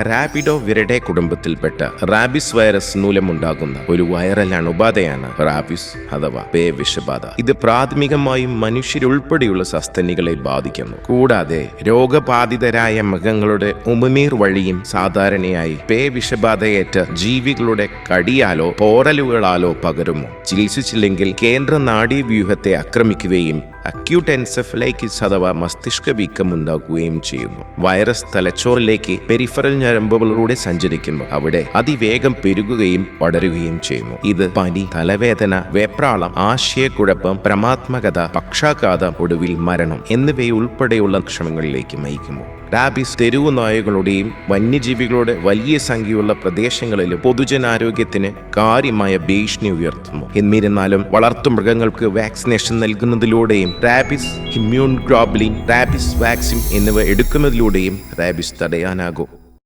റാപിഡോവിരിഡേ കുടുംബത്തിൽപ്പെട്ട rabies virus മൂലമുണ്ടാകുന്ന ഒരു വൈറൽ അണുബാധയാണ് റാബിസ് അഥവാ പേ വിഷബാധ. ഇത് പ്രാഥമികമായും മനുഷ്യരുൾപ്പെടെയുള്ള സസ്തനികളെ ബാധിക്കുന്നു. കൂടാതെ രോഗബാധിതരായ മൃഗങ്ങളുടെ ഉമിനീർ വഴിയും സാധാരണയായി പേ വിഷബാധയേറ്റ ജീവികളുടെ കടിയാലോ പോറലുകളാലോ പകരുമോ. ചികിത്സിച്ചില്ലെങ്കിൽ കേന്ദ്ര നാഡീവ്യൂഹത്തെ ആക്രമിക്കുകയും അക്യൂട്ട് എൻസെഫലൈറ്റിസ് അഥവാ മസ്തിഷ്ക വീക്കം ഉണ്ടാക്കുകയും ചെയ്യുന്നു. വൈറസ് തലച്ചോറിലേക്ക് പെരിഫറൽ ഞരമ്പുകളിലൂടെ സഞ്ചരിക്കുമ്പോൾ അവിടെ അതിവേഗം പെരുകുകയും പടരുകയും ചെയ്യുന്നു. ഇത് പനി, തലവേദന, വെപ്രാളം, ആശയക്കുഴപ്പം, ഭ്രമാത്മകത, പക്ഷാഘാതം, ഒടുവിൽ മരണം എന്നിവയുൾപ്പെടെയുള്ള ലക്ഷണങ്ങളിലേക്ക് നയിക്കുന്നു. റാബിസ് തെരുവു നായകളുടെയും വന്യജീവികളുടെ വലിയ സംഖ്യയുള്ള പ്രദേശങ്ങളിലും പൊതുജനാരോഗ്യത്തിന് കാര്യമായ ഭീഷണി ഉയർത്തുന്നു. എന്നിരുന്നാലും വളർത്തുമൃഗങ്ങൾക്ക് വാക്സിനേഷൻ നൽകുന്നതിലൂടെയും rabies immune globulin, rabies vaccine എന്നിവ എടുക്കുന്നതിലൂടെയും റാബിസ് തടയാനാകും.